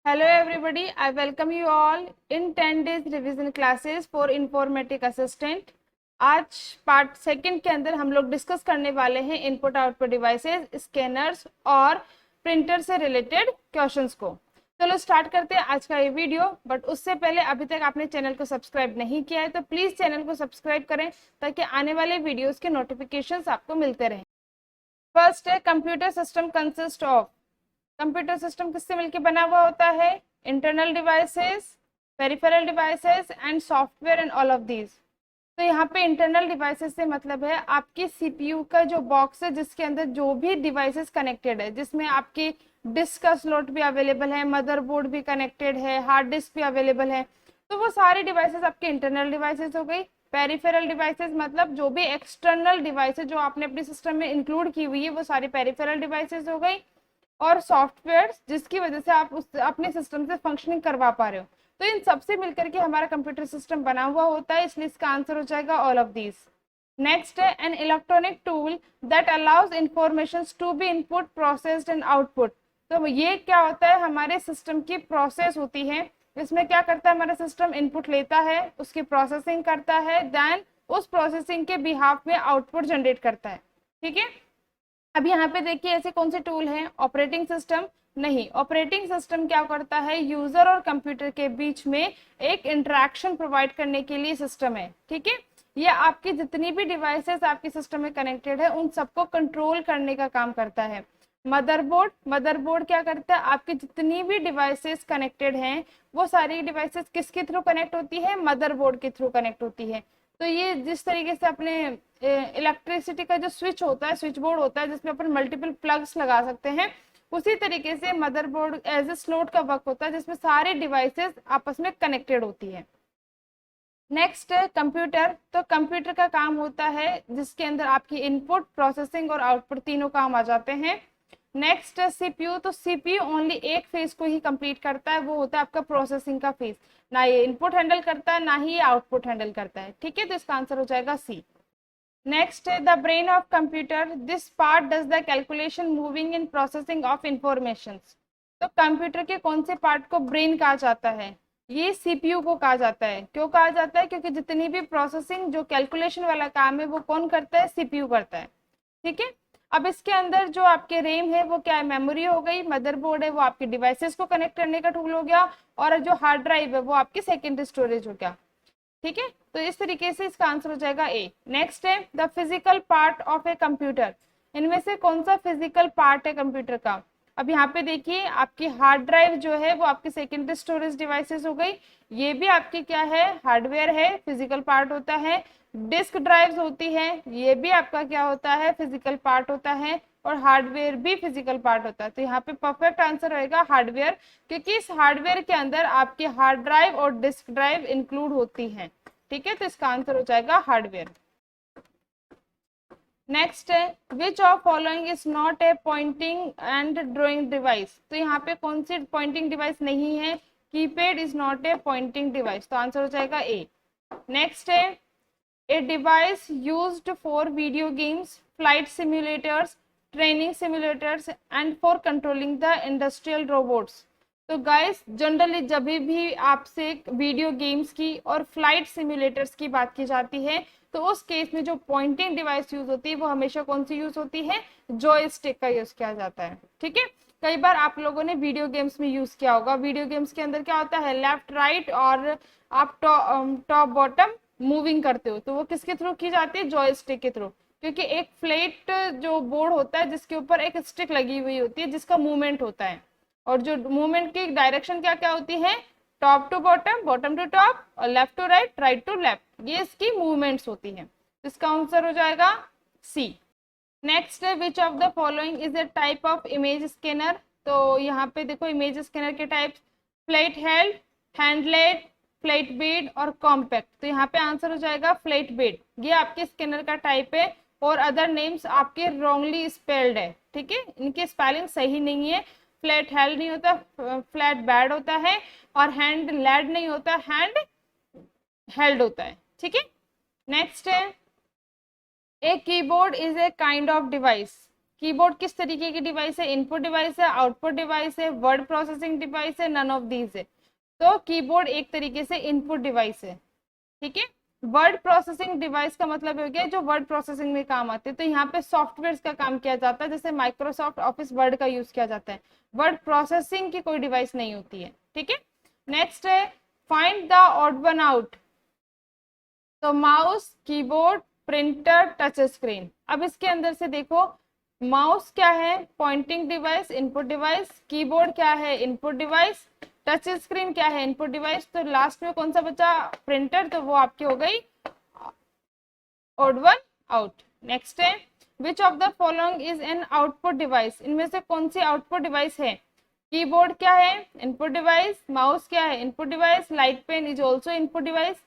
Hello everybody, I welcome you all in 10 days revision classes for informatic assistant। आज part second के अंदर हम लोग डिस्कस करने वाले हैं इनपुट आउटपुट डिवाइसेस, स्कैनर्स और प्रिंटर से रिलेटेड क्वेश्चंस को। चलो स्टार्ट करते हैं आज का ये वीडियो। बट उससे पहले अभी तक आपने चैनल को सब्सक्राइब नहीं किया है तो प्लीज चैनल को सब्सक्राइब करें ताकि आने वाले वीडियोस के नोटिफिकेशंस आपको मिलते रहें। फर्स्ट है computer system consist of. Computer system किससे मिलकर बना हुआ होता है? Internal devices, peripheral devices and software and all of these. तो यहाँ पे इंटरनल डिवाइसेस से मतलब है आपकी सीपीयू का जो बॉक्स है जिसके अंदर जो भी डिवाइसेस कनेक्टेड है, जिसमें आपकी डिस्क का स्लॉट भी अवेलेबल है, मदरबोर्ड भी कनेक्टेड है, हार्ड डिस्क भी अवेलेबल है। तो वो सारे डिवाइसेस आपके इंटरनल डिवाइसेस हो गई। पेरिफेरल डिवाइसेस मतलब जो भी एक्सटर्नल डिवाइसेस जो आपने अपने सिस्टम में इंक्लूड की हुई है वो सारी पेरिफेरल डिवाइसेस हो गई। और सॉफ्टवेयर जिसकी वजह से आप उस अपने सिस्टम से फंक्शनिंग करवा पा रहे हो। तो इन सबसे मिलकर के हमारा कंप्यूटर सिस्टम बना हुआ होता है, इसलिए इसका आंसर हो जाएगा ऑल ऑफ दीज। नेक्स्ट है an electronic tool that allows information to be input processed and output. तो ये क्या होता है? हमारे सिस्टम की प्रोसेस होती है। इसमें क्या करता है हमारा सिस्टम? इनपुट लेता है, उसकी प्रोसेसिंग करता है, देन उस प्रोसेसिंग के बिहाफ में आउटपुट जनरेट करता है। ठीक है, अब यहाँ पे देखिए ऐसे कौन से टूल हैं? ऑपरेटिंग सिस्टम नहीं। ऑपरेटिंग सिस्टम क्या करता है? यूजर और कंप्यूटर के बीच में एक इंटरेक्शन प्रोवाइड करने के लिए सिस्टम है। ठीक है, ये आपकी जितनी भी डिवाइसेस आपके सिस्टम में कनेक्टेड है उन सबको कंट्रोल करने का काम करता है। मदरबोर्ड क्या करता है? आपकी जितनी भी डिवाइसेस कनेक्टेड हैं वो सारी डिवाइसेस किसके थ्रू कनेक्ट होती है? मदरबोर्ड के थ्रू कनेक्ट होती है। तो ये जिस तरीके से अपने इलेक्ट्रिसिटी का जो स्विच होता है, स्विच बोर्ड होता है जिसमें अपन मल्टीपल प्लग्स लगा सकते हैं, उसी तरीके से मदरबोर्ड एज ए स्लॉट का वर्क होता है जिसमें सारे डिवाइसेस आपस में कनेक्टेड होती है। नेक्स्ट है कंप्यूटर। तो कंप्यूटर का काम होता है जिसके अंदर आपकी इनपुट, प्रोसेसिंग और आउटपुट तीनों काम आ जाते हैं। नेक्स्ट है सीपीयू। तो सीपीयू ओनली एक फेज को ही कंप्लीट करता है, वो होता है आपका प्रोसेसिंग का फेज। ना ये इनपुट हैंडल करता है ना ही ये आउटपुट हैंडल करता है। ठीक है, तो इसका आंसर हो जाएगा सी। नेक्स्ट है the brain of computer. This part does the calculation, moving in processing of information. तो कंप्यूटर के कौन से पार्ट को ब्रेन कहा जाता है? ये सीपीयू को कहा जाता है। क्यों कहा जाता है? क्योंकि जितनी भी प्रोसेसिंग जो कैलकुलेशन वाला काम है वो कौन करता है? सीपीयू करता है। ठीक है, अब इसके अंदर जो आपके रैम है वो क्या है? मेमोरी हो गई। मदरबोर्ड है वो आपके डिवाइसेस को कनेक्ट करने का टूल हो गया, और जो हार्ड ड्राइव है वो आपकी सेकेंडरी स्टोरेज हो गया। ठीक है, तो इस तरीके से इसका आंसर हो जाएगा ए। नेक्स्ट है the physical part of a computer. इनमें से कौन सा फिजिकल पार्ट है कंप्यूटर का? अब यहाँ पे देखिए आपकी हार्ड ड्राइव जो है वो आपकी सेकेंडरी स्टोरेज डिवाइसेस हो गई। ये भी आपकी क्या है? हार्डवेयर है, फिजिकल पार्ट होता है। डिस्क ड्राइव्स होती है, ये भी आपका क्या होता है? फिजिकल पार्ट होता है। और हार्डवेयर भी फिजिकल पार्ट होता है। तो यहाँ पे परफेक्ट आंसर होएगा हार्डवेयर, क्योंकि इस हार्डवेयर के अंदर आपकी हार्ड ड्राइव और डिस्क ड्राइव इंक्लूड होती हैं। ठीक है, तो इसका आंसर हो जाएगा हार्डवेयर। नेक्स्ट है which of following is not A Poynting and drawing device. तो यहाँ पे कौन सी पॉइंटिंग डिवाइस नहीं है? Keypad is not A pointing device, तो आंसर हो जाएगा ए। नेक्स्ट है a device used for video games, flight simulators, training simulators and for controlling the industrial robots. तो गाइस जनरली जब भी आपसे वीडियो गेम्स की और फ्लाइट सिमुलेटर्स की बात की जाती है तो उस केस में जो पॉइंटिंग डिवाइस यूज होती है वो हमेशा कौन सी यूज होती है? जॉयस्टिक का यूज किया जाता है। ठीक है, कई बार आप लोगों ने वीडियो गेम्स में यूज किया होगा। वीडियो गेम्स के अंदर क्या होता है? लेफ्ट राइट और आप टॉप बॉटम मूविंग करते हो, तो वो किसके थ्रू की जाती है? जॉयस्टिक के थ्रू। क्योंकि एक फ्लैट जो बोर्ड होता है जिसके ऊपर एक स्टिक लगी हुई होती है जिसका मूवमेंट होता है, और जो मूवमेंट की डायरेक्शन क्या क्या होती है? Top to bottom, bottom to top और left to right, right to left, ये इसकी मूवमेंट्स होती है। इसका आंसर हो जाएगा सी। नेक्स्ट है which of the following is a type of image scanner. तो यहाँ पे देखो इमेज स्कैनर के types flat held, handheld, flat bed और कॉम्पैक्ट। तो यहाँ पे आंसर हो जाएगा फ्लैट बेड, ये आपके स्कैनर का टाइप है। और अदर नेम्स आपके रॉन्गली स्पेल्ड है। ठीक है, इनकी स्पेलिंग सही नहीं है। फ्लैट हेल्ड नहीं होता, फ्लैट बेड होता है। और हैंड लेड नहीं होता, हैंड हेल्ड होता है। ठीक है, नेक्स्ट है a keyboard is a kind of device. Keyboard किस तरीके की डिवाइस है? इनपुट डिवाइस है, आउटपुट डिवाइस है, वर्ड प्रोसेसिंग डिवाइस है, नन ऑफ दीज है। तो कीबोर्ड एक तरीके से इनपुट डिवाइस है, ठीक है। वर्ड प्रोसेसिंग डिवाइस का मतलब हो गया जो वर्ड प्रोसेसिंग में काम आते हैं। तो यहाँ पे सॉफ्टवेयर का काम किया जाता है, जैसे माइक्रोसॉफ्ट ऑफिस वर्ड का यूज किया जाता है। वर्ड प्रोसेसिंग की कोई डिवाइस नहीं होती है, ठीक है। नेक्स्ट है find the odd one out. तो mouse, keyboard, printer, touch screen. अब इसके अंदर से देखो, माउस क्या है? Pointing device, input device. Keyboard क्या है? Input device. टच स्क्रीन क्या है? Input device. तो लास्ट में कौन सा बचा? प्रिंटर। तो वो आपकी हो गई ऑड वन आउट। नेक्स्ट है which of the following is an output device. इनमें से कौन सी आउटपुट डिवाइस है? कीबोर्ड क्या है? Input device. माउस क्या है? Input device. Light pen is also input device.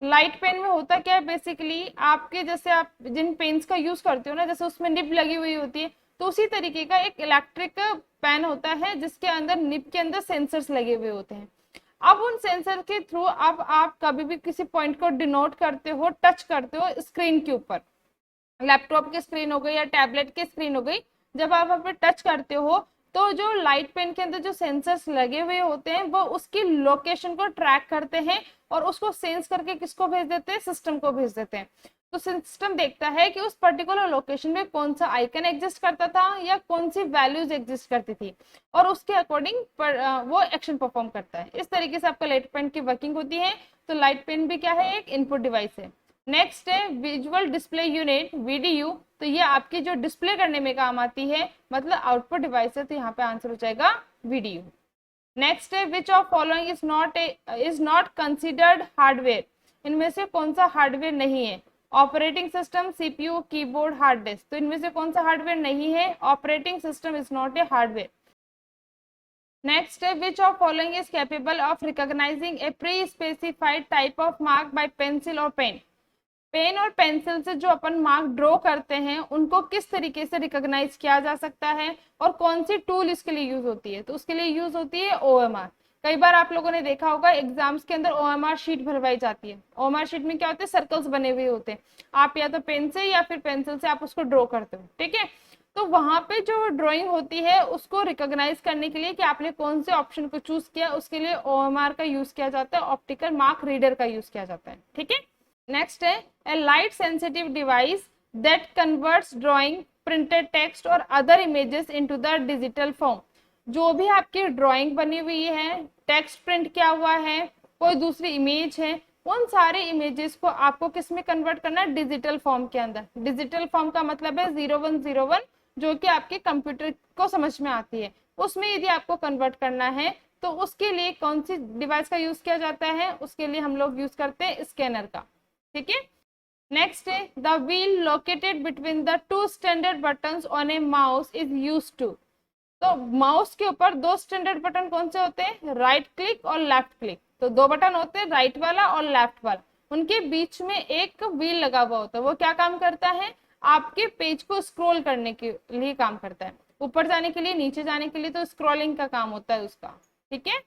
Light pen में होता क्या है? बेसिकली आपके जैसे आप जिन पेन्स का यूज करते हो ना, जैसे उसमें निब लगी हुई होती है, तो उसी तरीके का एक इलेक्ट्रिक पेन होता है जिसके अंदर निब के अंदर सेंसर्स लगे हुए होते हैं। अब उन सेंसर के थ्रू अब आप कभी भी किसी पॉइंट को डिनोट करते हो, टच करते हो स्क्रीन के ऊपर, लैपटॉप की स्क्रीन हो गई या टैबलेट की स्क्रीन हो गई, जब आप वहाँ पे टच करते हो तो जो लाइट पेन के अंदर जो सेंसर्स लगे हुए होते हैं वो उसकी लोकेशन को ट्रैक करते हैं और उसको सेंस करके किसको भेज देते हैं? सिस्टम को भेज देते हैं। तो सिस्टम देखता है कि उस पर्टिकुलर लोकेशन में कौन सा आइकन एग्जिस्ट करता था या कौन सी वैल्यूज एग्जिस्ट करती थी, और उसके अकॉर्डिंग वो एक्शन परफॉर्म करता है। इस तरीके से आपका लाइट पेन की वर्किंग होती है। तो लाइट पेन भी क्या है? एक इनपुट डिवाइस है। नेक्स्ट है विजुअल डिस्प्ले यूनिट, वीडीयू। तो ये आपकी जो डिस्प्ले करने में काम आती है, मतलब आउटपुट डिवाइस है। तो यहाँ पे आंसर हो जाएगा वीडीयू। नेक्स्ट है which of following is not considered hardware. इनमें से कौन सा हार्डवेयर नहीं है? Operating system, CPU, keyboard, hard disk. तो इनमें से कौन सा हार्डवेयर नहीं है? Operating system is not a hardware. Next है which of following is capable of recognizing a pre specified type of mark by pencil और पेन। पेन और पेंसिल से जो अपन मार्क ड्रॉ करते हैं उनको किस तरीके से रिकॉग्नाइज किया जा सकता है और कौन सी टूल इसके लिए यूज होती है? तो उसके लिए यूज होती है ओएमआर। कई बार आप लोगों ने देखा होगा एग्जाम्स के अंदर ओएमआर शीट भरवाई जाती है। ओएमआर शीट में क्या होते हैं? सर्कल्स बने हुए होते हैं। आप या तो पेन से या फिर पेंसिल से आप उसको ड्रॉ करते हो, ठीक है। तो वहां पे जो ड्राइंग होती है उसको रिकॉग्नाइज करने के लिए कि आपने कौन से ऑप्शन को चूज किया, उसके लिए ओएमआर का यूज किया जाता है, ऑप्टिकल मार्क रीडर का यूज किया जाता है, ठीक है। नेक्स्ट है a light sensitive device that converts drawing, printed text और other images into the digital form. जो भी आपकी ड्राइंग बनी हुई है, टेक्स्ट प्रिंट किया हुआ है, कोई दूसरी इमेज है, उन सारे इमेजेस को आपको किस में कन्वर्ट करना है? डिजिटल फॉर्म के अंदर। डिजिटल फॉर्म का मतलब है 0101, जो कि आपके कंप्यूटर को समझ में आती है। उसमें यदि आपको कन्वर्ट करना है तो उसके लिए कौन सी डिवाइस का यूज किया जाता है? उसके लिए हम लोग यूज करते हैं स्कैनर का, ठीक है। नेक्स्ट है the wheel located between the two standard buttons on a mouse is used to. तो माउस के ऊपर दो स्टैंडर्ड बटन कौन से होते हैं? राइट क्लिक और लेफ्ट क्लिक। तो दो बटन होते हैं, राइट वाला और लेफ्ट वाला। उनके बीच में एक व्हील लगा हुआ होता है। वो क्या काम करता है? आपके पेज को स्क्रॉल करने के लिए काम करता है, ऊपर जाने के लिए, नीचे जाने के लिए। तो स्क्रॉलिंग का काम होता है उसका, ठीक है।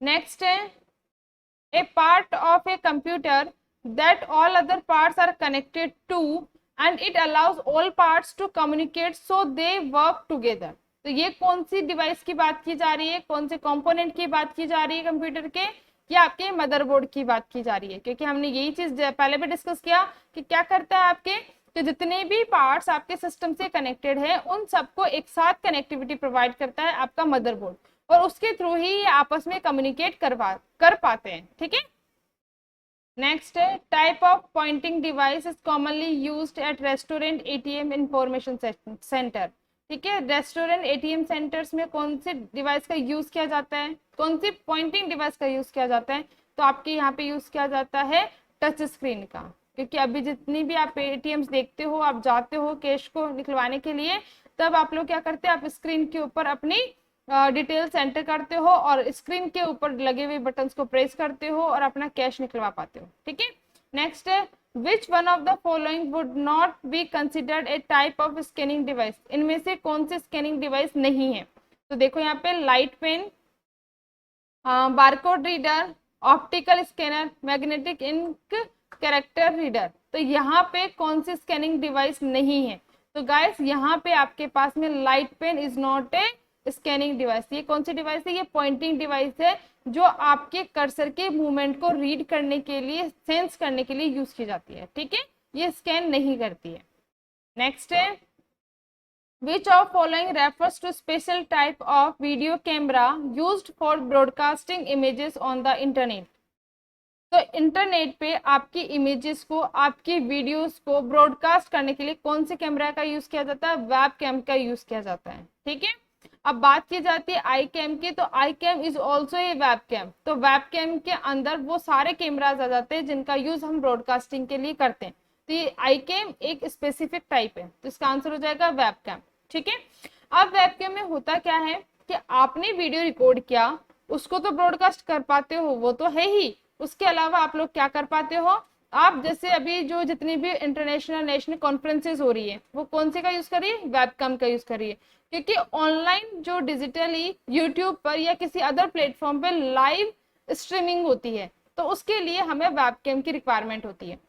नेक्स्ट है a part of a computer that all other parts are connected to and it allows all parts to communicate so they work together। तो ये कौन सी डिवाइस की बात की जा रही है? कौन से कंपोनेंट की बात की जा रही है कंप्यूटर के? या आपके मदरबोर्ड की बात की जा रही है? क्योंकि हमने यही चीज पहले भी डिस्कस किया कि क्या करता है आपके, तो जितने भी पार्ट्स आपके सिस्टम से कनेक्टेड है उन सबको एक साथ कनेक्टिविटी प्रोवाइड करता है आपका मदरबोर्ड, और उसके थ्रू ही ये आपस में कम्युनिकेट कर पाते हैं, ठीक है। नेक्स्ट है type of pointing device is commonly used eight restaurant, ATM, information centre. ठीक है, रेस्टोरेंट, एटीएम सेंटर्स में कौन से डिवाइस का यूज किया जाता है? कौन सी पॉइंटिंग डिवाइस का यूज किया जाता है? तो आपके यहाँ पे यूज किया जाता है टच स्क्रीन का, क्योंकि अभी जितनी भी आप एटीएम्स देखते हो, आप जाते हो कैश को निकलवाने के लिए, तब आप लोग क्या करते हैं? आप स्क्रीन के ऊपर अपनी डिटेल्स एंटर करते हो और स्क्रीन के ऊपर लगे हुए बटन्स को प्रेस करते हो और अपना कैश निकलवा पाते हो, ठीक है। नेक्स्ट है which one of the following would not be considered a type of scanning device. इनमें से कौन सी स्कैनिंग डिवाइस नहीं है? तो देखो यहाँ पे light pen, barcode reader, optical scanner, magnetic ink, character reader. तो यहाँ पे कौन सी स्कैनिंग डिवाइस नहीं है? तो गाइस यहाँ पे आपके पास में light pen is not a scanning device. ये कौन सी डिवाइस है? ये पॉइंटिंग डिवाइस है जो आपके कर्सर के मूवमेंट को रीड करने के लिए, सेंस करने के लिए यूज की जाती है, ठीक है, ये स्कैन नहीं करती है। नेक्स्ट है, which of following refers to special type of video camera used for broadcasting images on the internet? तो इंटरनेट पे आपकी इमेजेस को, आपकी वीडियोस को ब्रॉडकास्ट करने के लिए कौन से कैमरा का यूज किया जाता है? वेब कैम का यूज किया जाता है, ठीक है। अब बात की जाती है आई कैम की, तो eye cam is also a web cam. तो वेब कैम के अंदर वो सारे कैमराज आ जाते हैं जिनका यूज हम ब्रॉडकास्टिंग के लिए करते हैं। तो ये आई कैम एक स्पेसिफिक टाइप है, तो इसका आंसर हो जाएगा वेब कैम, ठीक है। अब वेब कैम में होता क्या है कि आपने वीडियो रिकॉर्ड किया, उसको तो ब्रॉडकास्ट कर पाते हो, वो तो है ही, उसके अलावा आप लोग क्या कर पाते हो, आप जैसे अभी जो जितनी भी इंटरनेशनल नेशनल कॉन्फ्रेंसेज हो रही है वो कौन से का यूज कर रही है? वेबकैम का यूज कर रही है, क्योंकि ऑनलाइन जो डिजिटली यूट्यूब पर या किसी अदर प्लेटफॉर्म पे लाइव स्ट्रीमिंग होती है, तो उसके लिए हमें वेबकैम की रिक्वायरमेंट होती है।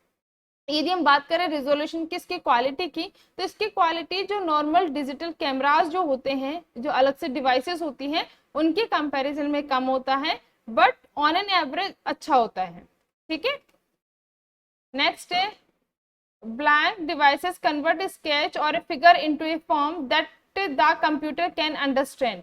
यदि हम बात करें रिजोल्यूशन की, इसकी क्वालिटी की, तो इसकी क्वालिटी जो नॉर्मल डिजिटल कैमरास जो होते हैं, जो अलग से डिवाइसेस होती हैं, उनके कंपैरिजन में कम होता है, बट ऑन एन एवरेज अच्छा होता है, ठीक है। नेक्स्ट है, ब्लैंक डिवाइसेस कन्वर्ट स्केच और a figure into a form that the computer can understand.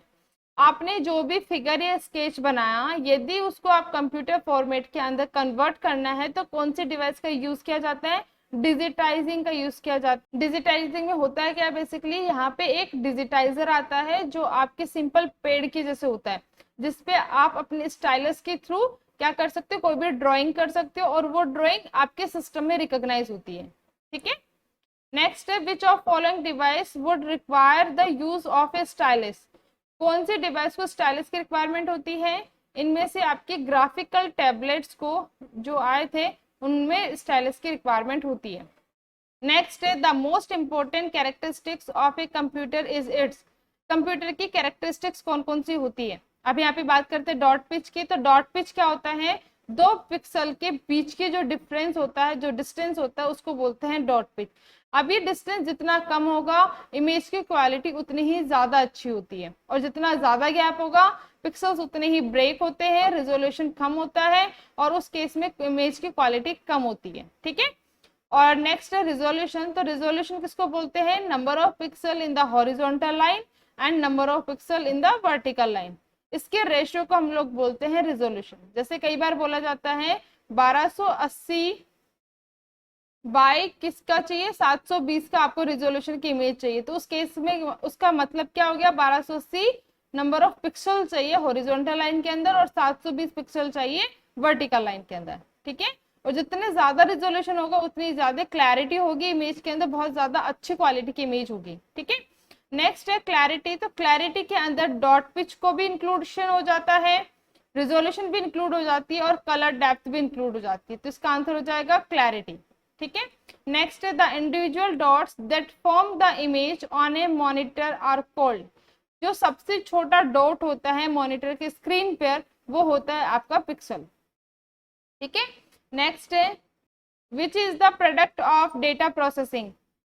आपने जो भी फिगर या स्केच बनाया, यदि उसको आप कंप्यूटर फॉर्मेट के अंदर कन्वर्ट करना है तो कौन से डिवाइस का यूज किया जाता है? डिजिटाइजिंग का यूज किया जाता है। डिजिटाइजिंग में होता है क्या? बेसिकली यहाँ पे एक डिजिटाइजर आता है जो आपके सिंपल पेड़ के जैसे होता है, जिसपे आप अपने स्टाइलस के थ्रू क्या कर सकते हो? कोई भी ड्राइंग कर सकते हो और वो ड्राइंग आपके सिस्टम में रिकॉग्नाइज होती है, ठीक है। नेक्स्ट है, which of following device would require the use of A stylish. कौन से डिवाइस को स्टाइलिस की रिक्वायरमेंट होती है? इनमें से आपके ग्राफिकल टैबलेट्स को जो आए थे उनमें स्टाइलिस की रिक्वायरमेंट होती है। नेक्स्ट है, the most important characteristics of A computer is it's. Computer की कैरेक्टरिस्टिक्स कौन कौन सी होती है? अब यहाँ पे बात करते हैं डॉट पिच की, तो डॉट पिच क्या होता है? दो पिक्सल के बीच के जो डिफरेंस होता है, जो डिस्टेंस होता है, उसको बोलते हैं डॉट पिच। अब ये डिस्टेंस जितना कम होगा, इमेज की क्वालिटी उतनी ही ज्यादा अच्छी होती है, और जितना ज्यादा गैप होगा, पिक्सल्स उतने ही ब्रेक होते हैं, रेजोल्यूशन कम होता है, और उस केस में इमेज की क्वालिटी कम होती है, ठीक है। और नेक्स्ट है रिजोल्यूशन। तो रिजोल्यूशन किसको बोलते हैं? Number of pixel in the horizontal line and number of pixel in the vertical line. इसके रेशियो को हम लोग बोलते हैं रिजोल्यूशन। जैसे कई बार बोला जाता है 1280 बाय किसका चाहिए? 720 का आपको रिजोल्यूशन की इमेज चाहिए, तो उस केस में उसका मतलब क्या हो गया? 1280 नंबर ऑफ पिक्सल चाहिए हॉरिजॉन्टल लाइन के अंदर और 720 पिक्सल चाहिए वर्टिकल लाइन के अंदर, ठीक है। और जितने ज्यादा रिजोल्यूशन होगा उतनी ज्यादा क्लैरिटी होगी इमेज के अंदर, बहुत ज्यादा अच्छी क्वालिटी की इमेज होगी, ठीक है। नेक्स्ट है क्लैरिटी। तो क्लैरिटी के अंदर डॉट पिच को भी इंक्लूडेशन हो जाता है, रिजोल्यूशन भी इंक्लूड हो जाती है और कलर डेप्थ भी इंक्लूड हो जाती है, तो इसका आंसर हो जाएगा क्लैरिटी, ठीक है। नेक्स्ट है, the individual dots that form the image on a monitor are called. जो सबसे छोटा डॉट होता है मॉनिटर के स्क्रीन पर, वो होता है आपका पिक्सल, ठीक है। नेक्स्ट है, which is the product of data processing.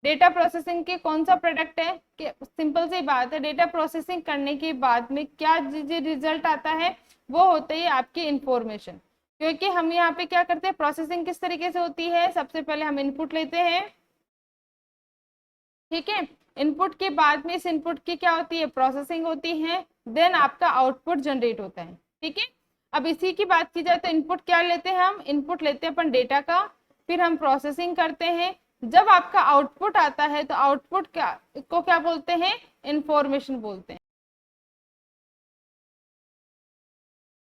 Data processing के कौन सा प्रोडक्ट है? कि सिंपल सी बात है, डेटा प्रोसेसिंग करने के बाद में क्या रिजल्ट आता है? वो होता है आपकी इंफॉर्मेशन। क्योंकि हम यहाँ पे क्या करते हैं, प्रोसेसिंग किस तरीके से होती है? सबसे पहले हम इनपुट लेते हैं, ठीक है। इनपुट के बाद में इस इनपुट की क्या होती है? प्रोसेसिंग होती है, देन आपका आउटपुट जनरेट होता है, ठीक है। अब इसी की बात की जाए तो इनपुट क्या लेते हैं हम? इनपुट लेते हैं अपन डेटा का, फिर हम प्रोसेसिंग करते हैं। जब आपका आउटपुट आता है तो आउटपुट को क्या बोलते हैं? इंफॉर्मेशन बोलते हैं।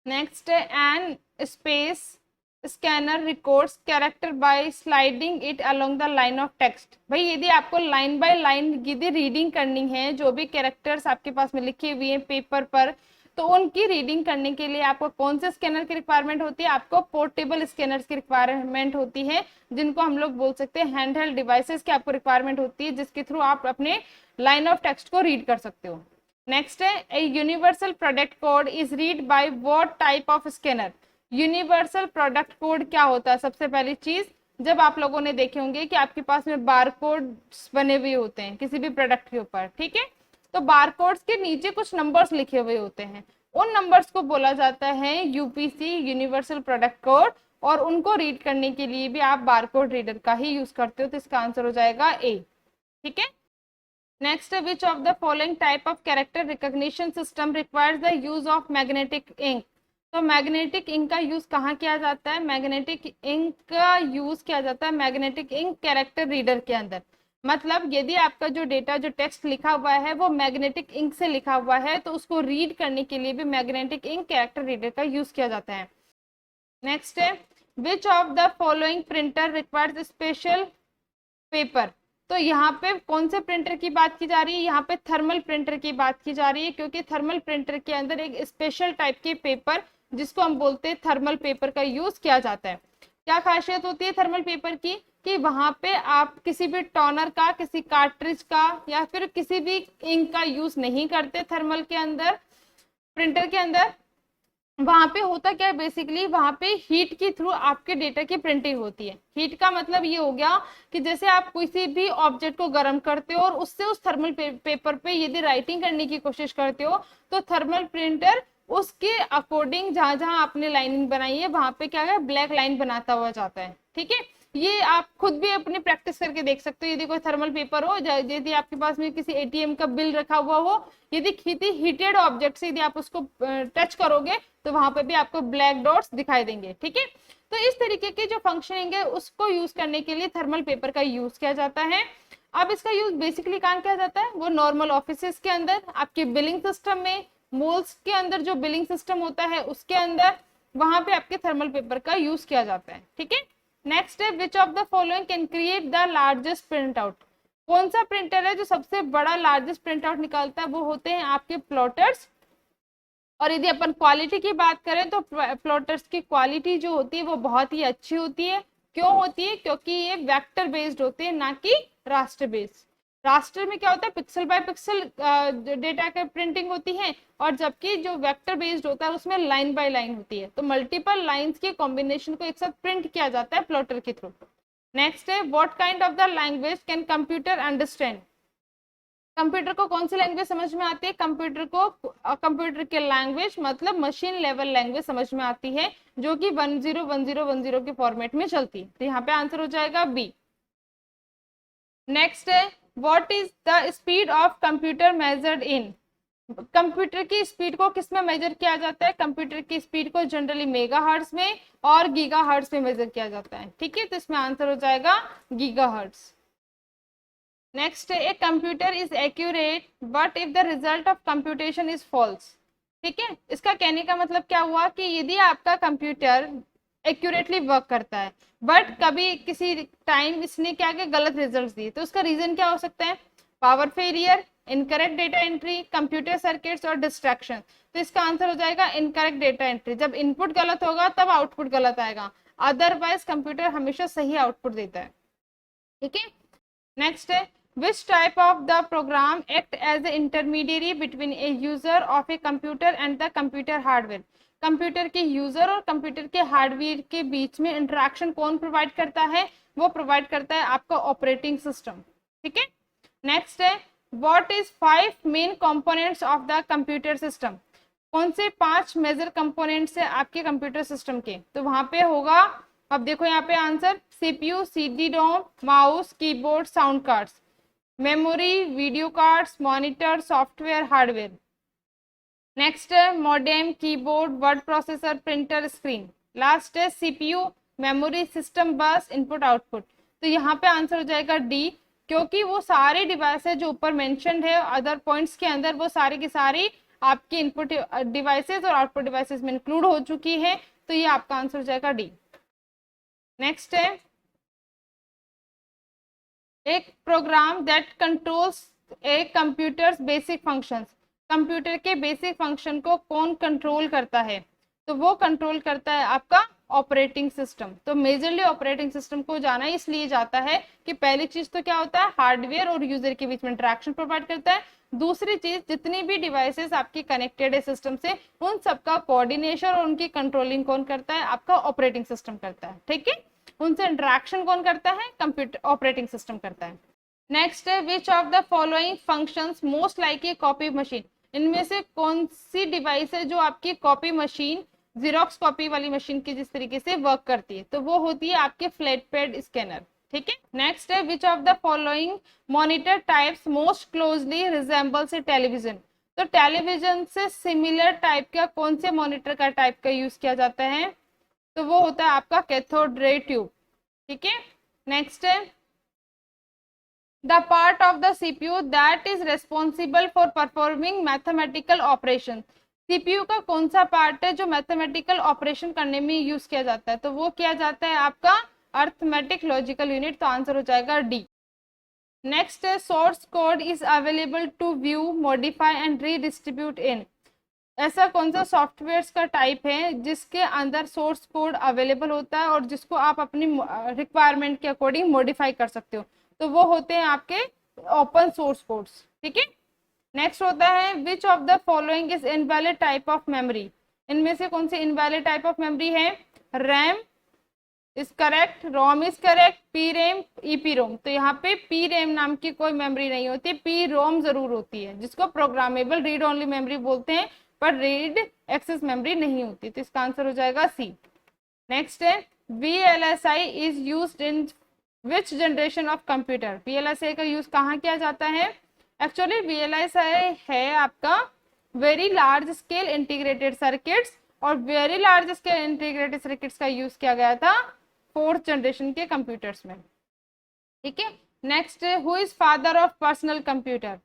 नेक्स्ट है, an space scanner records character by sliding it along the line of text. भाई यदि आपको लाइन बाय लाइन यदि रीडिंग करनी है, जो भी कैरेक्टर्स आपके पास में लिखे हुए हैं पेपर पर, तो उनकी रीडिंग करने के लिए आपको कौन से स्कैनर की रिक्वायरमेंट होती है? आपको पोर्टेबल स्कैनर्स की रिक्वायरमेंट होती है, जिनको हम लोग बोल सकते हैं हैंड हेल्ड डिवाइसेस की आपको रिक्वायरमेंट होती है, जिसके थ्रू आप अपने लाइन ऑफ टेक्स्ट को रीड कर सकते हो। नेक्स्ट है, a universal product code is read by what type of scanner. Universal product code क्या होता है? सबसे पहली चीज, जब आप लोगों ने देखे होंगे कि आपके पास में बारकोड्स बने हुए होते हैं किसी भी प्रोडक्ट के ऊपर, ठीक है। तो बारकोड्स के नीचे कुछ नंबर्स लिखे हुए होते हैं, उन नंबर्स को बोला जाता है यूपीसी, यूनिवर्सल प्रोडक्ट कोड, और उनको रीड करने के लिए भी आप बारकोड रीडर का ही यूज करते हो। तो इसका आंसर हो जाएगा ए, ठीक है। Next, which of the following type of character recognition system requires the use of magnetic ink. तो मैग्नेटिक इंक का यूज कहाँ किया जाता है? मैग्नेटिक इंक का यूज किया जाता है मैग्नेटिक इंक कैरेक्टर रीडर के अंदर। मतलब यदि आपका जो डेटा, जो टेक्स्ट लिखा हुआ है वो मैग्नेटिक इंक से लिखा हुआ है, तो उसको रीड करने के लिए भी मैग्नेटिक इंक कैरेक्टर रीडर का यूज किया जाता है। नेक्स्ट है, which of the following printer requires special paper. तो यहाँ पे कौन से प्रिंटर की बात की जा रही है? यहाँ पे थर्मल प्रिंटर की बात की जा रही है, क्योंकि थर्मल प्रिंटर के अंदर एक स्पेशल टाइप के पेपर, जिसको हम बोलते हैं थर्मल पेपर, का यूज किया जाता है। क्या खासियत होती है थर्मल पेपर की? कि वहां पे आप किसी भी टोनर का, किसी कार्ट्रिज का या फिर किसी भी इंक का यूज नहीं करते थर्मल के अंदर, प्रिंटर के अंदर। वहां पे होता क्या है, बेसिकली वहां पे हीट के थ्रू आपके डेटा की प्रिंटिंग होती है। हीट का मतलब ये हो गया कि जैसे आप किसी भी ऑब्जेक्ट को गर्म करते हो और उससे उस थर्मल पेपर पे यदि राइटिंग करने की कोशिश करते हो, तो थर्मल प्रिंटर उसके अकॉर्डिंग जहां जहां आपने लाइनिंग बनाई है वहां पे क्या है, ब्लैक लाइन बनाता हुआ जाता है, ठीक है। ये आप खुद भी अपनी प्रैक्टिस करके देख सकते हो। यदि कोई थर्मल पेपर हो, यदि आपके पास में किसी एटीएम का बिल रखा हुआ हो, यदि किसी हीटेड ऑब्जेक्ट से यदि आप उसको टच करोगे तो वहां पे भी आपको ब्लैक डॉट्स दिखाई देंगे, ठीक है। तो इस तरीके की जो फंक्शनिंग है उसको यूज करने के लिए थर्मल पेपर का यूज किया जाता है। अब इसका यूज बेसिकली कहाँ किया जाता है? वो नॉर्मल ऑफिस के अंदर, आपके बिलिंग सिस्टम में, मोल्स के अंदर जो बिलिंग सिस्टम होता है उसके अंदर, वहां पे आपके थर्मल पेपर का यूज किया जाता है, ठीक है। नेक्स्ट है, which of the following can create the largest print out. कौन सा प्रिंटर है जो सबसे बड़ा लार्जेस्ट प्रिंट आउट निकालता है? वो होते हैं आपके प्लॉटर्स। और यदि अपन क्वालिटी की बात करें तो प्लॉटर्स की क्वालिटी जो होती है वो बहुत ही अच्छी होती है। क्यों होती है? क्योंकि ये वेक्टर बेस्ड होते हैं, ना कि रास्टर बेस्ड। रास्टर में क्या होता है, पिक्सल बाय पिक्सल डेटा का प्रिंटिंग होती है, और जबकि जो वेक्टर बेस्ड होता है उसमें लाइन बाय लाइन होती है। तो मल्टीपल लाइंस के कॉम्बिनेशन को एक साथ प्रिंट किया जाता है प्लॉटर के थ्रू। नेक्स्ट है, what kind of the language can computer understand. Computer को कौन सी लैंग्वेज समझ में आती है? कंप्यूटर को कंप्यूटर के लैंग्वेज मतलब मशीन लेवल लैंग्वेज समझ में आती है, जो कि 101010 के फॉर्मेट में चलती है। तो यहाँ पे आंसर हो जाएगा बी। नेक्स्ट है, what is the speed of computer measured in. Computer की स्पीड को किस में मेजर किया जाता है? कंप्यूटर की स्पीड को जनरली मेगाहर्ट्ज में और गीगाहर्ट्ज में मेजर किया जाता है, ठीक है। तो इसमें आंसर हो जाएगा gigahertz. Next, a computer is accurate but if the result of computation is false. ठीक है, इसका कहने का मतलब क्या हुआ कि यदि आपका कंप्यूटर एक्यूरेटली वर्क करता है बट कभी किसी टाइम इसने क्या किया, गलत रिजल्ट्स दिए, तो उसका रीजन क्या हो सकता है? Power failure, incorrect data entry, computer circuits और डिस्ट्रैक्शन। तो इसका आंसर हो जाएगा इनकरेक्ट डेटा एंट्री। जब इनपुट गलत होगा तब आउटपुट गलत आएगा, अदरवाइज कंप्यूटर हमेशा सही आउटपुट देता है, ठीक है। नेक्स्ट है, which type of the program act as an intermediary between a user of a computer and the computer hardware। Computer के यूजर और कंप्यूटर के हार्डवेयर के बीच में इंटरेक्शन कौन प्रोवाइड करता है? वो प्रोवाइड करता है आपका ऑपरेटिंग सिस्टम, ठीक है। नेक्स्ट है, what is 5 main components of the computer system. कौन से 5 मेजर कंपोनेंट्स है आपके कंप्यूटर सिस्टम के? तो वहां पे होगा, अब देखो यहाँ पे answer, CPU, CD ROM, mouse, keyboard, sound cards, memory, video cards, monitor, software, hardware. Next है modem, keyboard, word processor, printer, screen. Last है CPU, memory, system bus, input output. तो यहाँ पे आंसर हो जाएगा डी, क्योंकि वो सारे डिवाइसेज जो ऊपर मेंशन्ड है अदर पॉइंट्स के अंदर, वो सारी की सारी आपकी इनपुट डिवाइसेज और आउटपुट डिवाइसेज में इंक्लूड हो चुकी है। तो ये आपका आंसर हो जाएगा डी। नेक्स्ट है, एक program that controls a computer's basic functions. Computer के बेसिक फंक्शन को कौन कंट्रोल करता है? तो वो कंट्रोल करता है आपका ऑपरेटिंग सिस्टम। तो मेजरली ऑपरेटिंग सिस्टम को जाना इसलिए जाता है कि पहली चीज तो क्या होता है, हार्डवेयर और यूजर के बीच में इंटरेक्शन प्रोवाइड करता है। दूसरी चीज, जितनी भी डिवाइसेस आपकी कनेक्टेड है सिस्टम से, उन सबका कोऑर्डिनेशन और उनकी कंट्रोलिंग कौन करता है? आपका ऑपरेटिंग सिस्टम करता है, ठीक है। उनसे इंटरेक्शन कौन करता है? कंप्यूटर ऑपरेटिंग सिस्टम करता है। नेक्स्ट है which of the following functions most like a copy machine, इनमें से कौन सी डिवाइस है जो आपकी कॉपी मशीन, जीरोक्स कॉपी वाली मशीन की जिस तरीके से वर्क करती है, तो वो होती है आपके फ्लैट पैड स्कैनर। ठीक है। नेक्स्ट है which of the following monitor types most closely resembles A television, तो टेलीविजन से सिमिलर टाइप का कौन से मॉनिटर का टाइप का यूज किया जाता है? तो वो होता है आपका कैथोड रे ट्यूब। ठीक है। नेक्स्ट है the part of the CPU that is responsible for performing mathematical operation, CPU का कौन सा पार्ट है जो मैथमेटिकल ऑपरेशन करने में यूज किया जाता है? तो वो किया जाता है आपका अर्थमेटिक लॉजिकल यूनिट, तो आंसर हो जाएगा डी। नेक्स्ट है source code is available to view, modify and redistribute in, ऐसा कौन सा सॉफ्टवेयर का टाइप है जिसके अंदर सोर्स कोड अवेलेबल होता है और जिसको आप अपनी रिक्वायरमेंट के अकॉर्डिंग मॉडिफाई कर सकते हो, तो वो होते हैं आपके ओपन सोर्स कोड्स। ठीक है। नेक्स्ट होता है which of the following is invalid type of memory, इनमें से कौन सी इनवैलिड टाइप ऑफ मेमोरी है? RAM is correct, ROM is correct, P RAM, EP ROM, तो यहाँ पे पी रैम नाम की कोई मेमोरी नहीं होती, पी रोम जरूर होती है, जिसको प्रोग्रामेबल रीड ओनली मेमोरी बोलते हैं, पर रीड एक्सेस मेमोरी नहीं होती, तो इसका आंसर हो जाएगा सी। नेक्स्ट है VLSI is used in which generation of computer, VLSI का यूज कहाँ किया जाता है? एक्चुअली VLSI है आपका very large scale integrated circuits, और very large scale integrated circuits का यूज किया गया था 4th जनरेशन के कंप्यूटर्स में। ठीक है। नेक्स्ट है who is father of personal computer,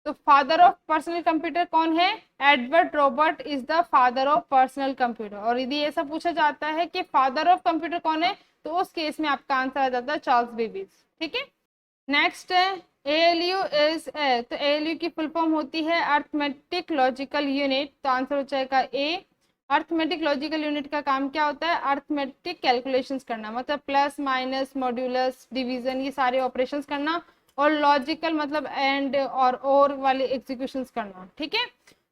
तो फादर ऑफ पर्सनल कंप्यूटर कौन है? Edward Robert is the father of personal computer, और यदि ऐसा पूछा जाता है कि फादर ऑफ कंप्यूटर कौन है, तो उस केस में आपका आंसर आ जाता है चार्ल्स बेबेज। ठीक है। नेक्स्ट है ALU इज तो ALU की फुल फॉर्म होती है अर्थमेटिक लॉजिकल यूनिट, तो आंसर हो जाएगा ए। अर्थमेटिक लॉजिकल यूनिट का काम क्या होता है? अर्थमेटिक कैलकुलेशंस करना, मतलब प्लस माइनस मॉड्यूलस डिवीजन ये सारे ऑपरेशंस करना, और लॉजिकल मतलब एंड और वाले एग्जीक्यूशंस करना। ठीक है।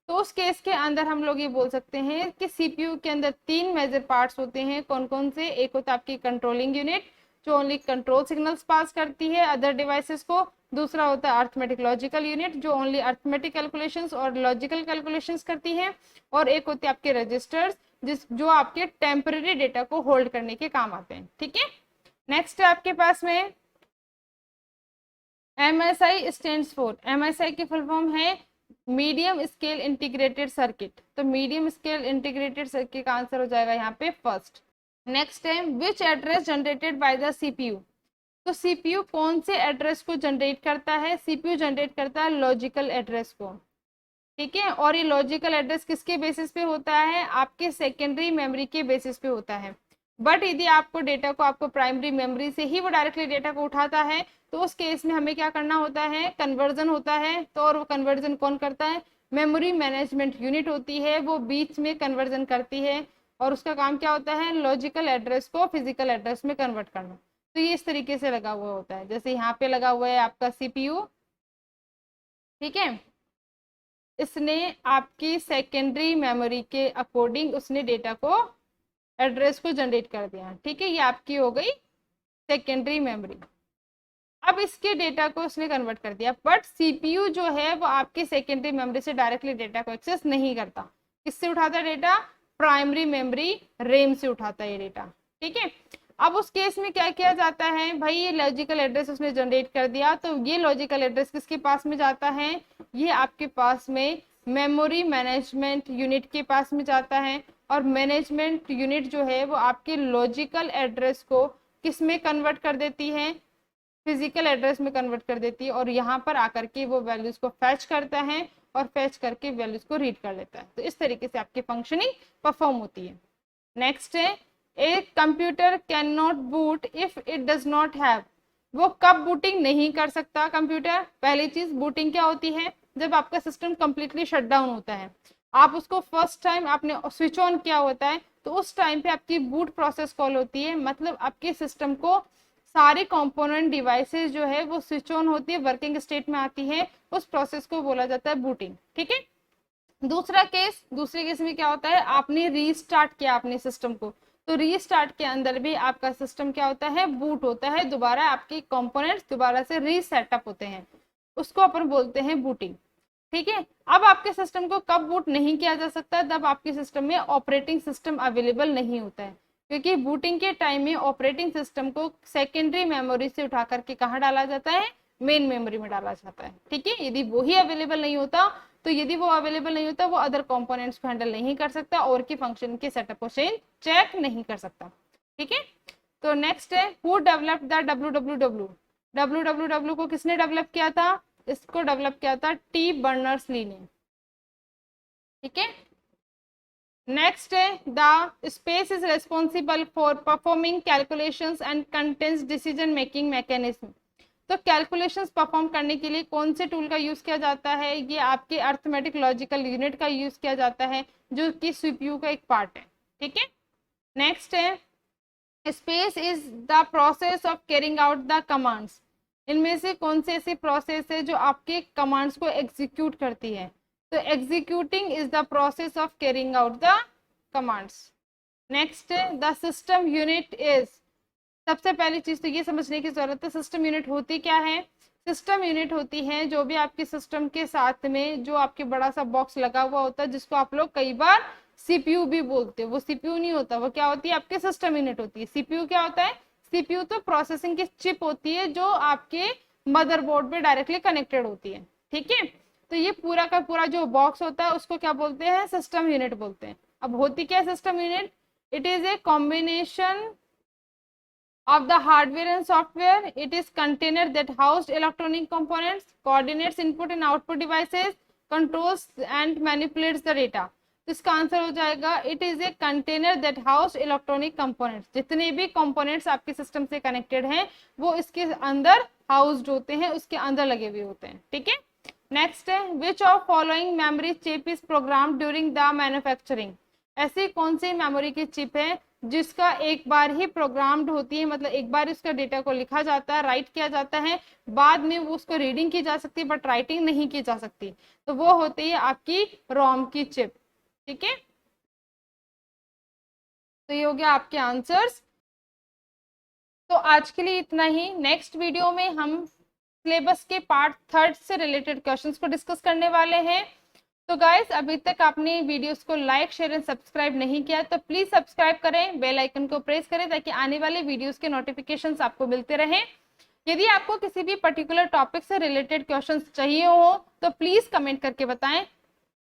तो उस केस के अंदर हम लोग ये बोल सकते हैं कि सीपीयू के अंदर 3 मेजर पार्ट्स होते हैं, कौन कौन से? एक होता है आपकी कंट्रोलिंग यूनिट जो ओनली कंट्रोल सिग्नल्स पास करती है अदर डिवाइसेस को, दूसरा होता है अर्थमेटिक लॉजिकल यूनिट जो ओनली अर्थमेटिक कैलकुलेशंस और लॉजिकल कैलकुलेशंस करती है, और एक होते हैं आपके रजिस्टर्स जो आपके टेम्पररी डेटा को होल्ड करने के काम आते हैं। ठीक है। नेक्स्ट है आपके पास में MSI स्टैंड्स फॉर, MSI की फुल फॉर्म है मीडियम स्केल इंटीग्रेटेड सर्किट, तो मीडियम स्केल इंटीग्रेटेड सर्किट का आंसर हो जाएगा यहाँ पे फर्स्ट। नेक्स्ट है which address generated by the CPU, तो सीपीयू कौन से एड्रेस को जनरेट करता है? सीपीयू जनरेट करता है लॉजिकल एड्रेस को। ठीक है। और ये लॉजिकल एड्रेस किसके बेसिस पे होता है? आपके सेकेंडरी मेमोरी के बेसिस पे होता है, बट यदि आपको डेटा को आपको प्राइमरी मेमोरी से ही वो डायरेक्टली डेटा को उठाता है, तो उस केस में हमें क्या करना होता है? कन्वर्जन होता है, तो और वो कन्वर्जन कौन करता है? मेमोरी मैनेजमेंट यूनिट होती है, वो बीच में कन्वर्जन करती है, और उसका काम क्या होता है? लॉजिकल एड्रेस को फिजिकल एड्रेस में कन्वर्ट करना। तो ये इस तरीके से लगा हुआ होता है, जैसे यहाँ पे लगा हुआ है आपका सीपीयू। ठीक है। इसने आपकी सेकेंडरी मेमोरी के अकॉर्डिंग उसने डेटा को एड्रेस को जनरेट कर दिया। ठीक है। ये आपकी हो गई सेकेंडरी मेमोरी। अब इसके डेटा को उसने कन्वर्ट कर दिया, बट सीपीयू जो है वो आपके सेकेंडरी मेमोरी से डायरेक्टली डेटा को एक्सेस नहीं करता। किससे उठाता है डेटा? प्राइमरी मेमोरी रैम से उठाता है ये डेटा। ठीक है। अब उस केस में क्या किया जाता है भाई? ये लॉजिकल एड्रेस उसने जनरेट कर दिया, तो ये लॉजिकल एड्रेस किसके पास में जाता है? ये आपके पास में मेमोरी मैनेजमेंट यूनिट के पास में जाता है, और मैनेजमेंट यूनिट जो है वो आपके लॉजिकल एड्रेस को किस में कन्वर्ट कर देती है? फिजिकल एड्रेस में कन्वर्ट कर देती है, और यहाँ पर आकर के वो वैल्यूज को फैच करता है, और फैच करके वैल्यूज को रीड कर लेता है। तो इस तरीके से आपकी फंक्शनिंग परफॉर्म होती है। नेक्स्ट है a computer can not boot if it does not have, वो कब बूटिंग नहीं कर सकता कंप्यूटर? पहली चीज बूटिंग क्या होती है? जब आपका सिस्टम कंप्लीटली शट डाउन होता है, आप उसको फर्स्ट टाइम आपने स्विच ऑन किया होता है, तो उस टाइम पे आपकी बूट प्रोसेस कॉल होती है, मतलब आपके सिस्टम को सारे कंपोनेंट डिवाइसेस जो है वो स्विच ऑन होती है, वर्किंग स्टेट में आती है, उस प्रोसेस को बोला जाता है बूटिंग। ठीक है। दूसरे केस में क्या होता है? आपने रीस्टार्ट किया अपने सिस्टम को, तो रीस्टार्ट के अंदर भी आपका सिस्टम क्या होता है, बूट होता है, दोबारा आपके कंपोनेंट्स दोबारा से रीसेटअप होते हैं, उसको अपन बोलते हैं बूटिंग। ठीक है, अब आपके सिस्टम को कब बूट नहीं किया जा सकता, जब आपके सिस्टम में ऑपरेटिंग सिस्टम अवेलेबल नहीं होता है, क्योंकि बूटिंग के टाइम में ऑपरेटिंग सिस्टम को सेकेंडरी मेमोरी से उठा करके कहाँ डाला जाता है, मेन मेमोरी में डाला जाता है। ठीक है, यदि वो ही अवेलेबल नहीं होता, तो यदि वो अवेलेबल नहीं होता, वो अदर कंपोनेंट्स को हैंडल नहीं कर सकता और की फंक्शन के सेटअप को चेक नहीं कर सकता। ठीक है, तो नेक्स्ट है, who develop the W W को किसने डेवलप किया था, इसको डेवलप किया था टी बर्नर्स ली ने। ठीक है, नेक्स्ट है, the space is responsible for performing calculations and contents decision making mechanism. तो कैलकुलेशंस परफॉर्म करने के लिए कौन से टूल का यूज किया जाता है, ये आपके अर्थमेटिक लॉजिकल यूनिट का यूज किया जाता है, जो कि सीपीयू का एक पार्ट है। ठीक है, नेक्स्ट है, space is the process of carrying out the commands. इनमें से कौन से ऐसी प्रोसेस है जो आपके कमांड्स को एग्जीक्यूट करती है, तो executing is the process of carrying out the commands. Next है, द सिस्टम यूनिट इज, सबसे पहली चीज तो ये समझने की जरूरत है, सिस्टम यूनिट होती क्या है। सिस्टम यूनिट होती है जो भी आपके सिस्टम के साथ में जो आपके बड़ा सा बॉक्स लगा हुआ होता है, जिसको आप लोग कई बार सीपीयू भी बोलते हो, वो सीपीयू नहीं होता, वो क्या होती है, आपके सिस्टम यूनिट होती है। सीपीयू क्या होता है, सीपीयू तो प्रोसेसिंग की चिप होती है जो आपके मदरबोर्ड पे डायरेक्टली कनेक्टेड होती है। ठीक है, तो ये पूरा का पूरा जो बॉक्स होता है उसको क्या बोलते हैं, सिस्टम यूनिट बोलते हैं। अब होती क्या है system unit, it is a combination of the hardware and software. It is container that housed electronic components, coordinates input and output devices, controls and manipulates the data. तो इसका आंसर हो जाएगा, it is a container that house electronic components. जितने भी components आपके system से connected हैं वो इसके अंदर हाउस्ड होते हैं, उसके अंदर लगे हुए होते हैं। ठीक है, नेक्स्ट है, which of following memory chip is program during the manufacturing. ऐसी कौन सी मेमोरी की चिप है जिसका एक बार ही प्रोग्राम्ड होती है, मतलब एक बार इसका डेटा को लिखा जाता है, राइट किया जाता है, बाद में वो उसको रीडिंग की जा सकती है बट राइटिंग नहीं की जा सकती, तो वो होती है आपकी रोम की चिप। ठीक है, तो ये हो गया आपके आंसर्स। तो आज के लिए इतना ही। नेक्स्ट वीडियो में हम सिलेबस के पार्ट 3 से रिलेटेड क्वेश्चंस को डिस्कस करने वाले हैं। तो गाइस, अभी तक आपने वीडियोस को लाइक शेयर एंड सब्सक्राइब नहीं किया तो प्लीज सब्सक्राइब करें, बेल आइकन को प्रेस करें ताकि आने वाले वीडियोस के नोटिफिकेशंस आपको मिलते रहें। यदि आपको किसी भी पर्टिकुलर टॉपिक से रिलेटेड क्वेश्चंस चाहिए हो तो प्लीज कमेंट करके बताएं।